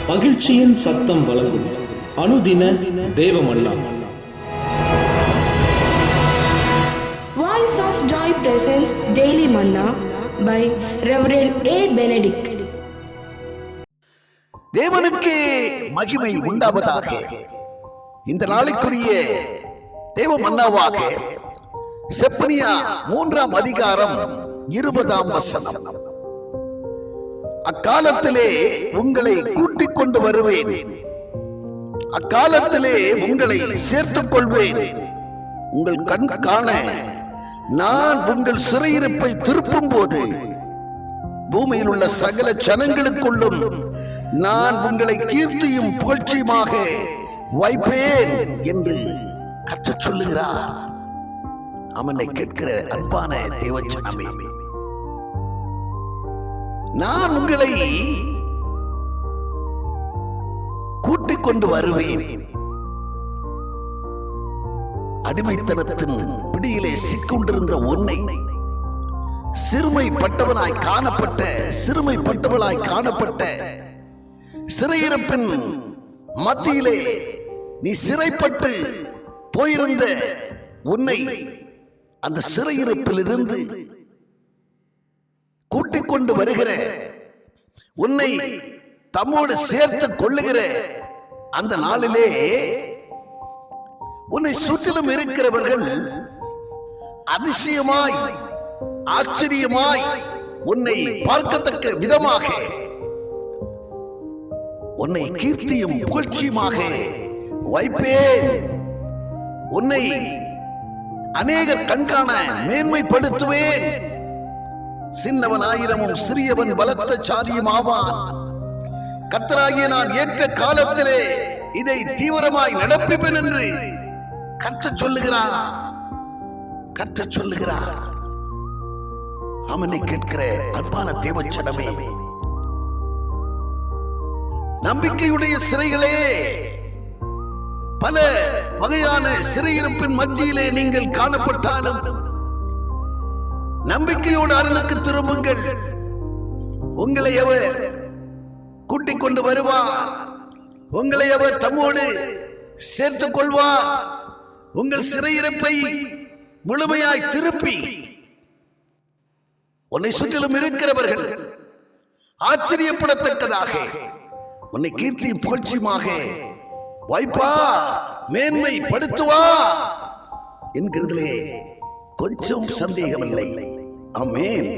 மகிழ்ச்சியின் சத்தம் வழங்கும் அனுதின தேவமன்னா. Voice of Joy presents Daily Manna by Reverend A. Benedict. தேவனுக்கு மகிமை உண்டாவதாக. இந்த நாளைக்குரிய தேவ மன்னாவாக செப்பனியா 3ஆம் அதிகாரம் 20ஆம் வசனம். அக்காலத்திலே உங்களை கூட்டிக் கொண்டு வருவேன், அக்காலத்திலே உங்களை சேர்த்துக் கொள்வேன். உங்கள் கண் காண நான் உங்கள் சிறையிருப்பை திருப்பும் போது பூமியில் உள்ள சகல ஜனங்களுக்குள்ளும் நான் உங்களை கீர்த்தியும் புகழ்ச்சியுமாக வைப்பேன் என்று கற்றுச் சொல்லுகிறார். அவனை கேட்கிற அன்பான தேவஜனமே, நான் உங்களை கூட்டிக் கொண்டு வருவேன். அடிமைத்தனத்தின் பிடியிலே சிக்கொண்டிருந்த உன்னை சிறுமைப்பட்டவனாய் காணப்பட்ட சிறையிருப்பின் மத்தியிலே நீ சிறைப்பட்டு போயிருந்த உன்னை அந்த சிறையிருப்பில் இருந்து கூட்டிக் கொண்டு வருகிற, உன்னை தம்மோடு சேர்த்துக் கொள்ளுகிற அந்த நாளிலே உன்னை சுற்றிலும் இருக்கிறவர்கள் அதிசயமாய் ஆச்சரியமாய் உன்னை பார்க்கத்தக்க விதமாக உன்னை கீர்த்தியும் புகழ்ச்சியுமாக வைப்பேன். உன்னை அநேகர் கண்காண மேன்மைப்படுத்துவேன். சின்னவன் ஆயிரமும் சிறியவன் பலத்த சாதியும் ஆவான். கர்த்தராகிய நான் ஏற்ற காலத்திலே இதை தீவிரமாய் நடப்பிப்பேன் என்று கர்த்தர் சொல்லுகிறார். அவனை கேட்கிற அன்பான தேவச்சனமே, நம்பிக்கையுடைய சிறைகளே, பல வகையான சிறையிருப்பின் மத்தியிலே நீங்கள் காணப்பட்டாலும் நம்பிக்கையோடு அருளுக்கு திரும்புங்கள். உங்களை அவர் கூட்டிக் கொண்டு வருவார். உங்களை அவர் தம்மோடு சேர்த்துக் கொள்வார். உங்கள் சிறையிருப்பை முழுமையாய் திருப்பி உன்னை சுற்றிலும் இருக்கிறவர்கள் ஆச்சரியப்படத்தக்கதாக உன்னை கீர்த்தி புகழ்ச்சியுமாக வைப்பா, மேன்மைப்படுத்துவா என்கிறதிலே கொஞ்சம் சந்தேகமில்லை. ஆமென்.